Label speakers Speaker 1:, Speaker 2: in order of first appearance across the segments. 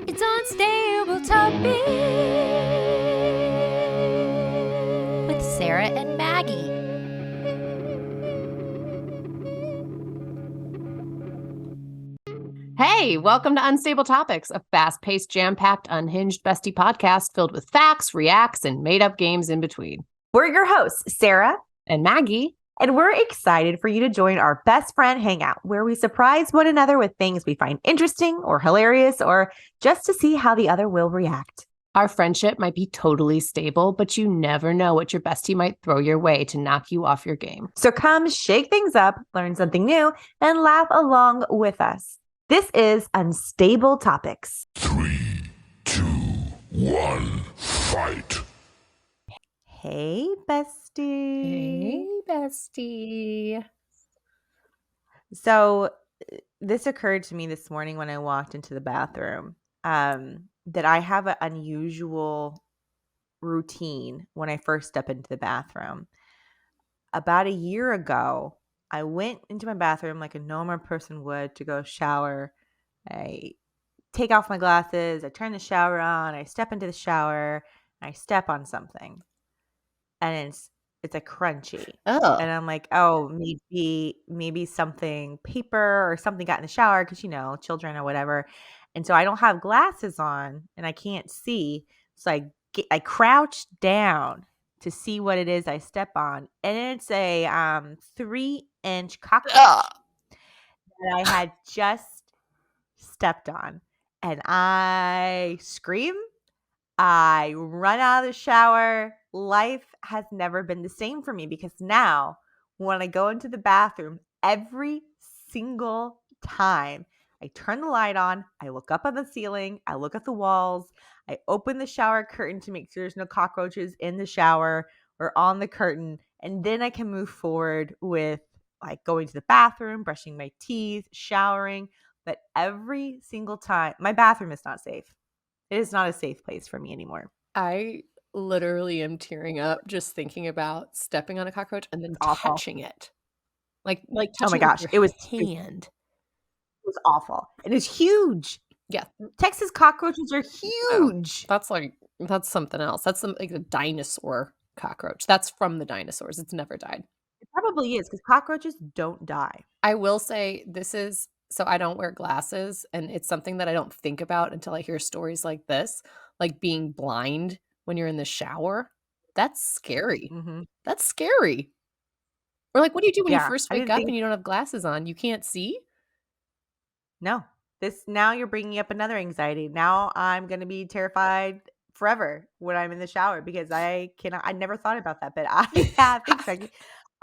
Speaker 1: It's Unstable Topics with Sarah and Maggie.
Speaker 2: Hey, welcome to Unstable Topics, a fast-paced, jam-packed, unhinged bestie podcast filled with facts, reacts, and made-up games in between.
Speaker 3: We're your hosts, Sarah
Speaker 2: and Maggie.
Speaker 3: And we're excited for you to join our best friend hangout, where we surprise one another with things we find interesting or hilarious, or just to see how the other will react.
Speaker 2: Our friendship might be totally stable, but you never know what your bestie might throw your way to knock you off your game.
Speaker 3: So come shake things up, learn something new, and laugh along with us. This is Unstable Topics.
Speaker 4: 3, 2, 1, fight.
Speaker 3: Hey, bestie.
Speaker 2: Hey, bestie.
Speaker 3: So this occurred to me this morning when I walked into the bathroom, that I have an unusual routine when I first step into the bathroom. About a year ago, I went into my bathroom like a normal person would to go shower. I take off my glasses, I turn the shower on, I step into the shower, I step on something. And it's a crunchy.
Speaker 2: Oh.
Speaker 3: And I'm like, oh, maybe something, paper or something got in the shower because, children or whatever. And so I don't have glasses on and I can't see. So I crouched down to see what it is I step on. And it's a 3-inch cockroach that I had just stepped on. And I scream. I run out of the shower. Life has never been the same for me because now when I go into the bathroom, every single time I turn the light on, I look up at the ceiling, I look at the walls, I open the shower curtain to make sure there's no cockroaches in the shower or on the curtain, and then I can move forward with like going to the bathroom, brushing my teeth, showering. But every single time, my bathroom is not safe. It is not a safe place for me anymore.
Speaker 2: I literally am tearing up just thinking about stepping on a cockroach and then touching it. Like touching
Speaker 3: oh my gosh, it was
Speaker 2: hand.
Speaker 3: It was awful. It is huge.
Speaker 2: Yeah.
Speaker 3: Texas cockroaches are huge.
Speaker 2: Oh, that's something else. That's like a dinosaur cockroach. That's from the dinosaurs. It's never died.
Speaker 3: It probably is because cockroaches don't die.
Speaker 2: I will say so I don't wear glasses, and it's something that I don't think about until I hear stories like this, like being blind when you're in the shower. That's scary.
Speaker 3: Mm-hmm.
Speaker 2: That's scary. Or like, what do you do when you first wake up and you don't have glasses on? You can't see?
Speaker 3: No. Now you're bringing up another anxiety. Now I'm going to be terrified forever when I'm in the shower because I never thought about that, but I have. Thanks, Maggie.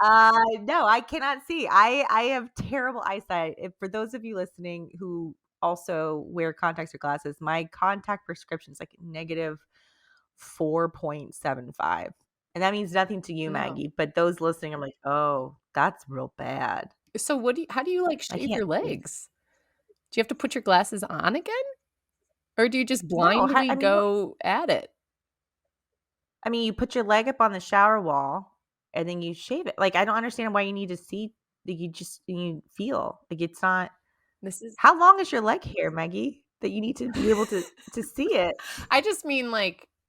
Speaker 3: No, I cannot see. I have terrible eyesight. For those of you listening who also wear contacts or glasses, my contact prescription is like negative 4.75. And that means nothing to you, Maggie. But those listening, I'm like, oh, that's real bad.
Speaker 2: So how do you like shave your legs? Do you have to put your glasses on again? Or do you just blindly go at it?
Speaker 3: I mean, you put your leg up on the shower wall and then you shave it. Like, I don't understand why you need to see. Like, you feel like it's not. How long is your leg hair, Maggie, that you need to be able to see it?
Speaker 2: I just mean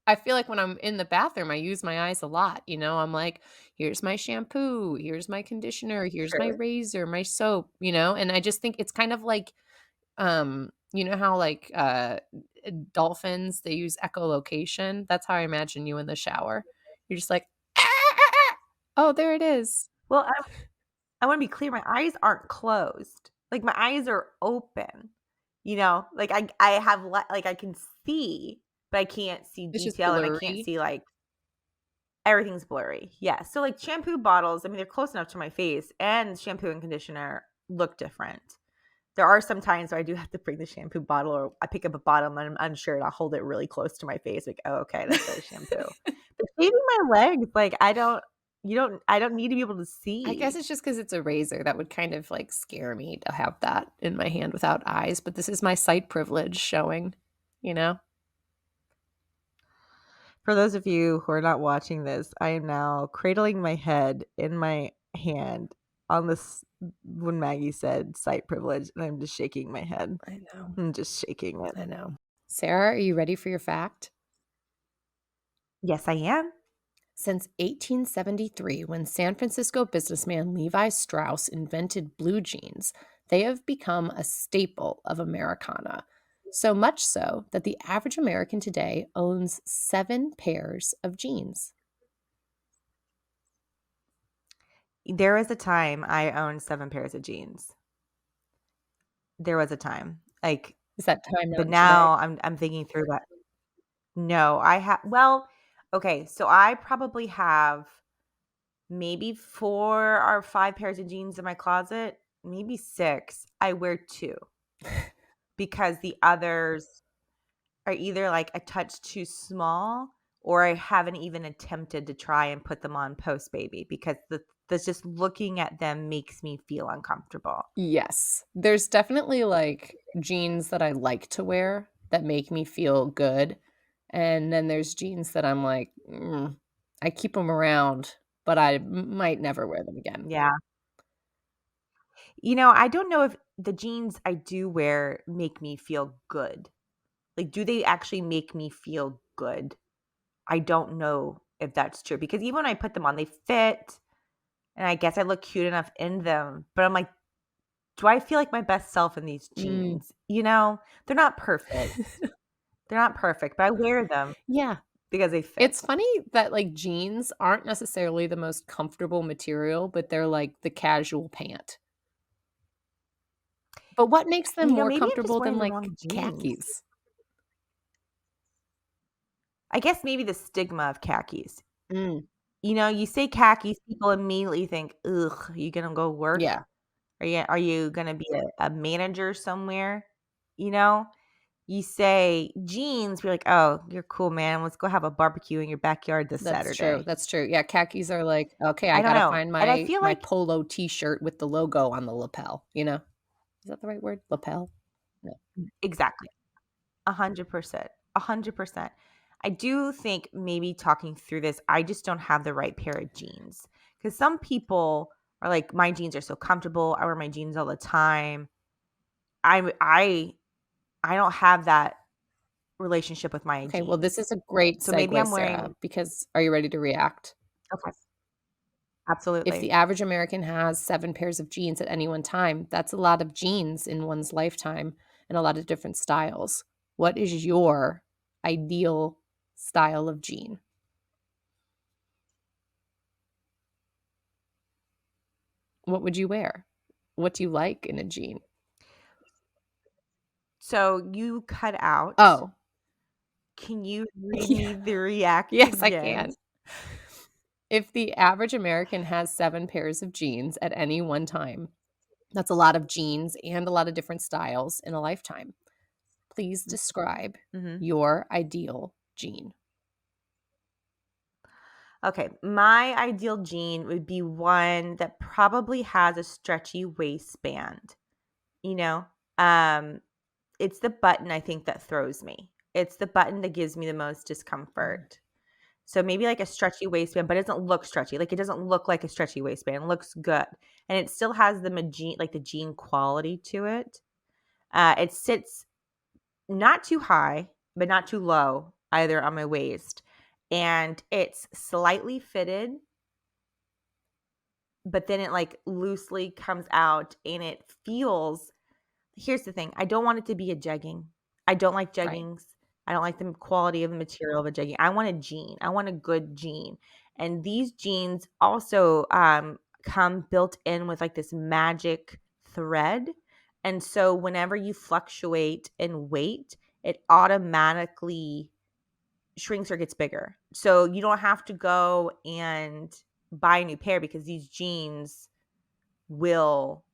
Speaker 2: I feel like when I'm in the bathroom, I use my eyes a lot. I'm like, here's my shampoo, here's my conditioner, here's my razor, my soap, and I just think it's kind of like, how dolphins, they use echolocation. That's how I imagine you in the shower. You're just like, oh, there it is.
Speaker 3: Well, I want to be clear. My eyes aren't closed. Like, my eyes are open. Like I have I can see, but I can't see detail, and I can't see everything's blurry. Yeah. So like shampoo bottles, I mean, they're close enough to my face, and shampoo and conditioner look different. There are some times where I do have to bring the shampoo bottle, or I pick up a bottle and I'm unsure, and I'll hold it really close to my face. Like, oh, okay, that's the shampoo. But shaving my legs, I don't need to be able to see.
Speaker 2: I guess it's just because it's a razor. That would kind of scare me to have that in my hand without eyes. But this is my sight privilege showing,
Speaker 3: For those of you who are not watching this, I am now cradling my head in my hand on this when Maggie said sight privilege, and I'm just shaking my head.
Speaker 2: I know.
Speaker 3: I'm just shaking it.
Speaker 2: I know. Sarah, are you ready for your fact?
Speaker 3: Yes, I am.
Speaker 2: Since 1873, when San Francisco businessman Levi Strauss invented blue jeans, they have become a staple of Americana. So much so that the average American today owns 7 pairs of jeans.
Speaker 3: There was a time I owned 7 pairs of jeans. There was a time. Like,
Speaker 2: Is that time
Speaker 3: but
Speaker 2: not today?
Speaker 3: now I'm thinking through that. No, I have well, okay, so I probably have maybe 4 or 5 pairs of jeans in my closet, maybe 6. I wear 2 because the others are either like a touch too small or I haven't even attempted to try and put them on post baby because the just looking at them makes me feel uncomfortable.
Speaker 2: Yes. There's definitely like jeans that I like to wear that make me feel good. And then there's jeans that I'm like, I keep them around, but I might never wear them again.
Speaker 3: Yeah. I don't know if the jeans I do wear make me feel good. Like, do they actually make me feel good? I don't know if that's true because even when I put them on, they fit and I guess I look cute enough in them. But I'm like, do I feel like my best self in these
Speaker 2: Mm.
Speaker 3: jeans? They're not perfect. They're not perfect, but I wear them
Speaker 2: Yeah.
Speaker 3: because they fit.
Speaker 2: It's funny that like jeans aren't necessarily the most comfortable material, but they're like the casual pant. But what makes them more
Speaker 3: Maybe I'm just
Speaker 2: comfortable than
Speaker 3: wearing the
Speaker 2: like
Speaker 3: wrong jeans.
Speaker 2: khakis?
Speaker 3: I guess maybe the stigma of khakis.
Speaker 2: Mm.
Speaker 3: You say khakis, people immediately think, ugh, you gonna go work?
Speaker 2: Yeah.
Speaker 3: Are you gonna be a manager somewhere? You know? You say jeans, we're like, oh, you're cool, man. Let's go have a barbecue in your backyard this
Speaker 2: That's true.
Speaker 3: Saturday.
Speaker 2: That's true. Yeah, khakis are like, okay, I
Speaker 3: I don't
Speaker 2: gotta
Speaker 3: know.
Speaker 2: find
Speaker 3: And I
Speaker 2: my
Speaker 3: feel
Speaker 2: my
Speaker 3: like
Speaker 2: polo t-shirt with the logo on the lapel, you know? Is that the right word? Lapel? No.
Speaker 3: exactly 100%. 100%. I do think maybe talking through this, I just don't have the right pair of jeans. Because some people are like, my jeans are so comfortable. I wear my jeans all the time. I I don't have that relationship with my
Speaker 2: Okay, well, this
Speaker 3: jeans.
Speaker 2: is a great
Speaker 3: So maybe
Speaker 2: segue,
Speaker 3: I'm
Speaker 2: Sarah,
Speaker 3: wearing
Speaker 2: because are you ready to react?
Speaker 3: okay,
Speaker 2: If the
Speaker 3: absolutely.
Speaker 2: average American has 7 pairs of jeans at any one time, that's a lot of jeans in one's lifetime and a lot of different styles. What is your ideal style of jean? What would you wear? What do you like in a jean?
Speaker 3: So you cut out.
Speaker 2: Oh,
Speaker 3: Can you read
Speaker 2: yeah.
Speaker 3: me the react
Speaker 2: Yes, I
Speaker 3: again?
Speaker 2: can. If the average American has 7 pairs of jeans at any one time, that's a lot of jeans and a lot of different styles in a lifetime. Please describe
Speaker 3: Mhm.
Speaker 2: your ideal jean.
Speaker 3: Okay, my ideal jean would be one that probably has a stretchy waistband. You know, um, it's the button I think that throws me. It's the button that gives me the most discomfort. So maybe like a stretchy waistband, but it doesn't look stretchy. Like it doesn't look like a stretchy waistband. It looks good, and it still has the jean quality to it. It sits not too high, but not too low either on my waist, and it's slightly fitted, but then it like loosely comes out, and it feels. Here's the thing: I don't want it to be a jegging. I don't like
Speaker 2: Right.
Speaker 3: jeggings. I don't like the quality of the material of a jegging. I want a jean. I want a good jean. And these jeans also come built in with like this magic thread. And so whenever you fluctuate in weight, it automatically shrinks or gets bigger. So you don't have to go and buy a new pair because these jeans will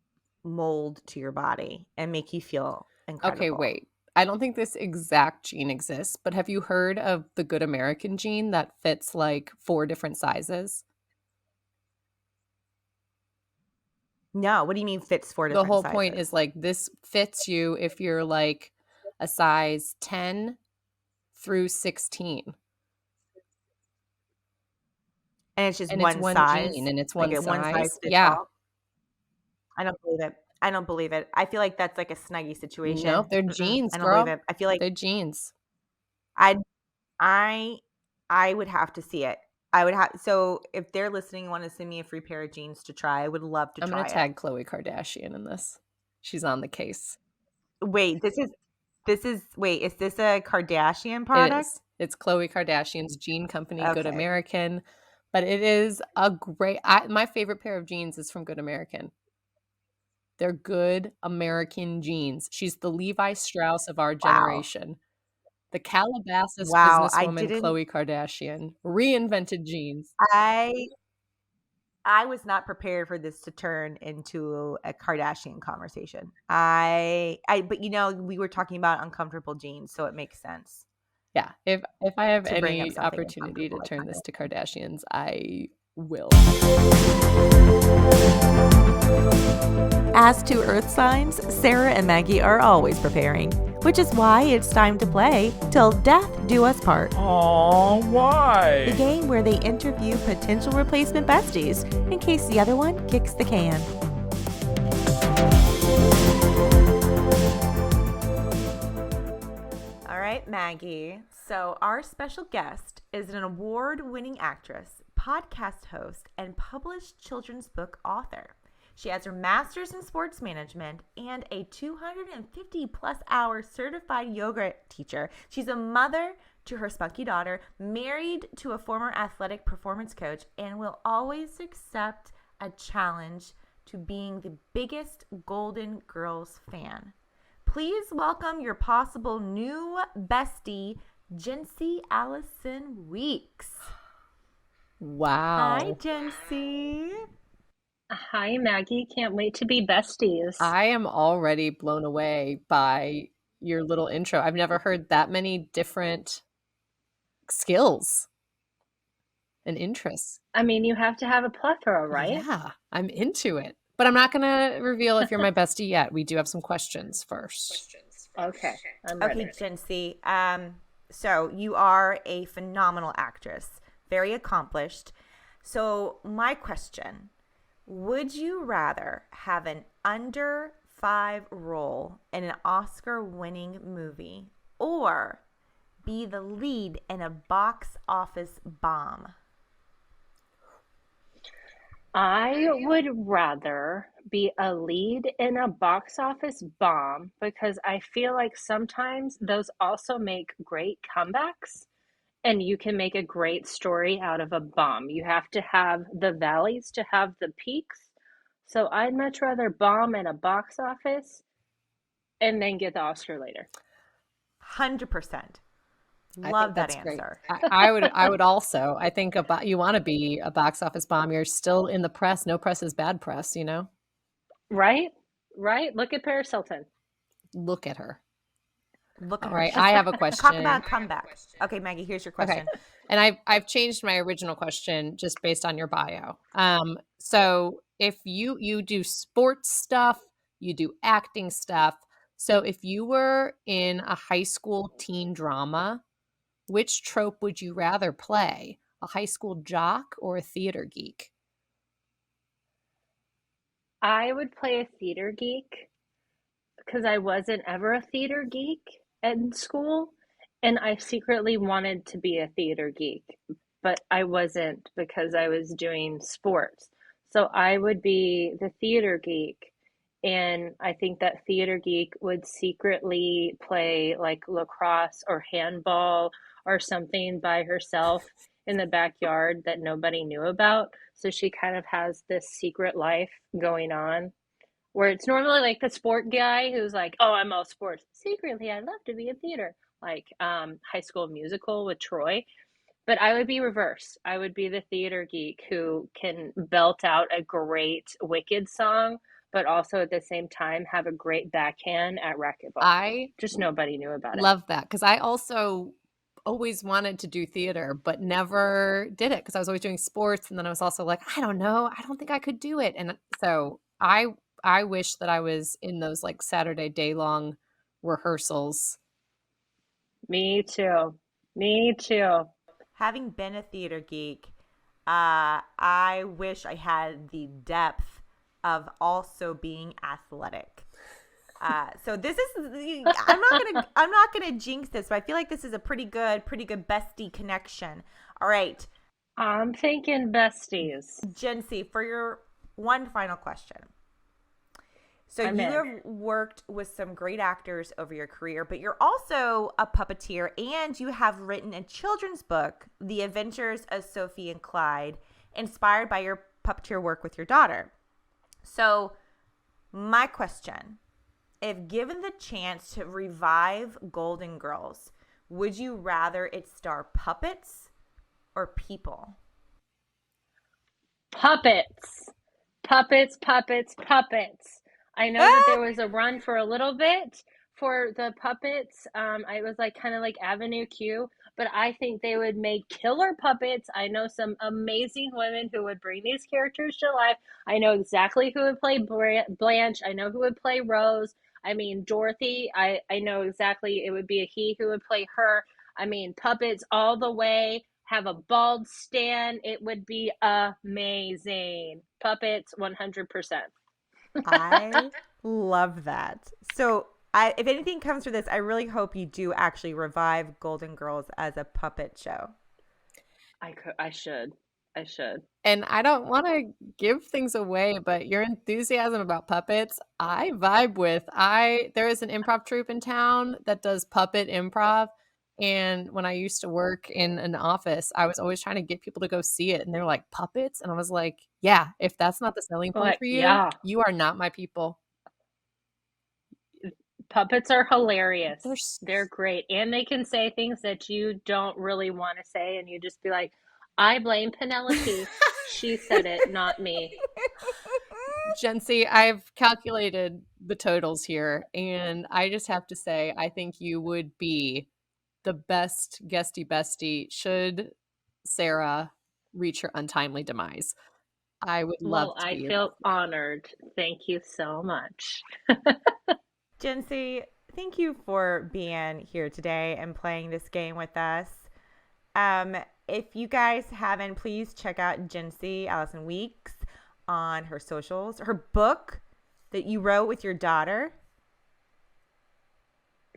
Speaker 3: mold to your body and make you feel
Speaker 2: Okay,
Speaker 3: incredible.
Speaker 2: wait. I don't think this exact jean exists, but have you heard of the Good American jean that fits like 4 different sizes?
Speaker 3: No, what do you mean fits 4
Speaker 2: The
Speaker 3: different
Speaker 2: whole point
Speaker 3: sizes?
Speaker 2: is like this fits you if you're like a size 10 through 16.
Speaker 3: And it's just
Speaker 2: And it's
Speaker 3: one
Speaker 2: one jean
Speaker 3: size?
Speaker 2: and it's
Speaker 3: Like
Speaker 2: one
Speaker 3: a one size
Speaker 2: size.
Speaker 3: fits
Speaker 2: Yeah.
Speaker 3: all? I don't believe it. I don't believe it. I feel like that's like a snuggie situation.
Speaker 2: Nope, they're
Speaker 3: Mm-mm,
Speaker 2: jeans,
Speaker 3: I don't believe
Speaker 2: girl.
Speaker 3: it. I feel like
Speaker 2: They're jeans.
Speaker 3: I I would have to see it. I would have. So if they're listening, want to send me a free pair of jeans to try, I would love to
Speaker 2: I'm
Speaker 3: try
Speaker 2: gonna tag Khloe Kardashian in this. She's on the case.
Speaker 3: it. Wait, wait, is this a Kardashian
Speaker 2: It
Speaker 3: product?
Speaker 2: is. It's Khloe Kardashian's jean company, Good
Speaker 3: Okay.
Speaker 2: American. But it is a great my favorite pair of jeans is from Good American. They're Good American jeans. She's the Levi Strauss of our
Speaker 3: Wow.
Speaker 2: generation. The Calabasas
Speaker 3: Wow.
Speaker 2: businesswoman Khloe Kardashian reinvented jeans.
Speaker 3: I was not prepared for this to turn into a Kardashian conversation. But we were talking about uncomfortable jeans, so it makes sense.
Speaker 2: Yeah, if I have
Speaker 3: To bring up
Speaker 2: any
Speaker 3: something
Speaker 2: opportunity to
Speaker 3: uncomfortable like
Speaker 2: turn
Speaker 3: that.
Speaker 2: this to Kardashians, I will.
Speaker 3: As to Earth signs, Sarah and Maggie are always preparing, which is why it's time to play Till Death Do Us Part.
Speaker 4: Aw, why?
Speaker 3: The game where they interview potential replacement besties in case the other one kicks the can. All right, Maggie. So our special guest is an award-winning actress, podcast host, and published children's book author. She has her master's in sports management and a 250-plus hour certified yoga teacher. She's a mother to her spunky daughter, married to a former athletic performance coach, and will always accept a challenge to being the biggest Golden Girls fan. Please welcome your possible new bestie, Jency Allison Weeks.
Speaker 2: Wow.
Speaker 3: Hi, Jency.
Speaker 5: Hi, Maggie. Can't wait to be besties.
Speaker 2: I am already blown away by your little intro. I've never heard that many different skills and interests.
Speaker 5: I mean, you have to have a plethora, right?
Speaker 2: Yeah, I'm into it. But I'm not going to reveal if you're my bestie yet. We do have some questions first.
Speaker 5: Okay, I'm
Speaker 3: Okay,
Speaker 5: ready.
Speaker 3: Jency. So you are a phenomenal actress, very accomplished. So my question, would you rather have an under 5 role in an Oscar-winning movie or be the lead in a box office bomb?
Speaker 5: I would rather be a lead in a box office bomb because I feel like sometimes those also make great comebacks and you can make a great story out of a bomb. You have to have the valleys to have the peaks. So I'd much rather bomb in a box office and then get the Oscar later.
Speaker 3: 100%.
Speaker 2: I
Speaker 3: Love
Speaker 2: think
Speaker 3: that
Speaker 2: that's great.
Speaker 3: answer.
Speaker 2: I would also. I think you want to be a box office bomb. You're still in the press. No press is bad press, you know?
Speaker 5: Right? Right? Look at Paris Hilton.
Speaker 2: Look at her.
Speaker 3: Look at
Speaker 2: All
Speaker 3: her.
Speaker 2: right, I have a question.
Speaker 3: Talk about comeback. Okay, Maggie, here's your question.
Speaker 2: Okay. And I've changed my original question just based on your bio. So if you do sports stuff, you do acting stuff. So if you were in a high school teen drama, which trope would you rather play? A high school jock or a theater geek?
Speaker 5: I would play a theater geek because I wasn't ever a theater geek in school, and I secretly wanted to be a theater geek, but I wasn't because I was doing sports. So I would be the theater geek, and I think that theater geek would secretly play like lacrosse or handball or something by herself in the backyard that nobody knew about. So she kind of has this secret life going on where it's normally like the sport guy who's like, "Oh, I'm all sports." Secretly, I'd love to be in theater, like High School Musical with Troy. But I would be reverse. I would be the theater geek who can belt out a great Wicked song, but also at the same time have a great backhand at racquetball.
Speaker 2: I
Speaker 5: Just nobody knew about it.
Speaker 2: love that because I also always wanted to do theater, but never did it because I was always doing sports. And then I was also like, I don't know. I don't think I could do it. And so I wish that I was in those like Saturday day long rehearsals.
Speaker 5: Me too. Me too.
Speaker 3: Having been a theater geek, I wish I had the depth of also being athletic. So this is I'm not gonna jinx this, but I feel like this is a pretty good bestie connection. All right,
Speaker 5: I'm thinking besties.
Speaker 3: Jency, for your one final question. So
Speaker 5: I'm
Speaker 3: you
Speaker 5: in.
Speaker 3: have worked with some great actors over your career, but you're also a puppeteer, and you have written a children's book, The Adventures of Sophie and Clyde, inspired by your puppeteer work with your daughter. So my question, if given the chance to revive Golden Girls, would you rather it star puppets or people?
Speaker 5: Puppets. Puppets, puppets, puppets. I know that there was a run for a little bit for the puppets. I was like kind of like Avenue Q, but I think they would make killer puppets. I know some amazing women who would bring these characters to life. I know exactly who would play Blanche. I know who would play Rose. I mean, Dorothy, I know exactly it would be a he who would play her. I mean, puppets all the way. Have a bald Stan. It would be amazing. Puppets, 100%.
Speaker 3: I love that. So if anything comes from this, I really hope you do actually revive Golden Girls as a puppet show.
Speaker 5: I should.
Speaker 2: And I don't want to give things away, but your enthusiasm about puppets, I vibe with. There is an improv troupe in town that does puppet improv. And when I used to work in an office, I was always trying to get people to go see it. And they're like, puppets? And I was like, yeah, if that's not the selling point
Speaker 5: Like,
Speaker 2: for you,
Speaker 5: yeah,
Speaker 2: you are not my people.
Speaker 5: puppets are hilarious.
Speaker 2: They're s-
Speaker 5: They're great. And they can say things that you don't really want to say. And you just be like, I blame Penelope. She said it, not me.
Speaker 2: Jency, I've calculated the totals here, and I just have to say, I think you would be the best guestie bestie should Sarah reach her untimely demise. I would love
Speaker 5: Well,
Speaker 2: to be
Speaker 5: I
Speaker 2: your
Speaker 5: feel
Speaker 2: bestie.
Speaker 5: honored. Thank you so much.
Speaker 3: Jency, thank you for being here today and playing this game with us. If you guys haven't, please check out Jency Allison Weeks on her socials. Her book that you wrote with your daughter.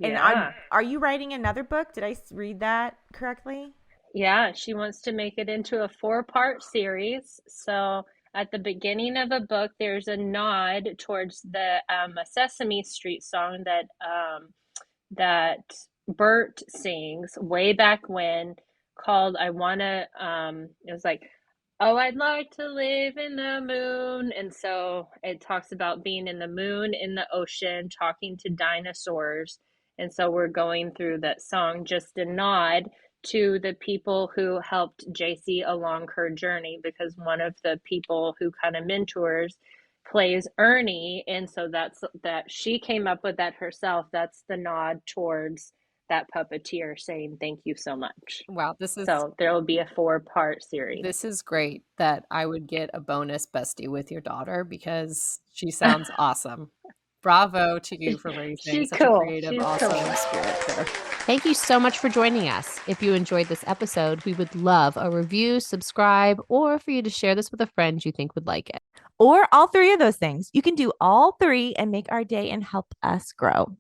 Speaker 3: And
Speaker 5: Yeah.
Speaker 3: are you writing another book? Did I read that correctly?
Speaker 5: Yeah, she wants to make it into a 4-part series. So at the beginning of a book, there's a nod towards a Sesame Street song that Bert sings way back when, called I Wanna, it was like, oh, I'd like to live in the moon. And so it talks about being in the moon, in the ocean, talking to dinosaurs. And so we're going through that song, just a nod to the people who helped JC along her journey, because one of the people who kind of mentors plays Ernie, and so that she came up with that herself. That's the nod towards that puppeteer saying thank you so much.
Speaker 2: Wow, this
Speaker 5: So there will be a 4-part series.
Speaker 2: is great that I would get a bonus bestie with your daughter because she sounds awesome. Bravo to you for raising
Speaker 5: She's
Speaker 2: such a
Speaker 5: cool.
Speaker 2: creative,
Speaker 5: She's
Speaker 2: awesome
Speaker 5: cool.
Speaker 2: spirit there. Thank you so much for joining us. If you enjoyed this episode, we would love a review, subscribe, or for you to share this with a friend you think would like it.
Speaker 3: Or all three of those things. You can do all three and make our day and help us grow.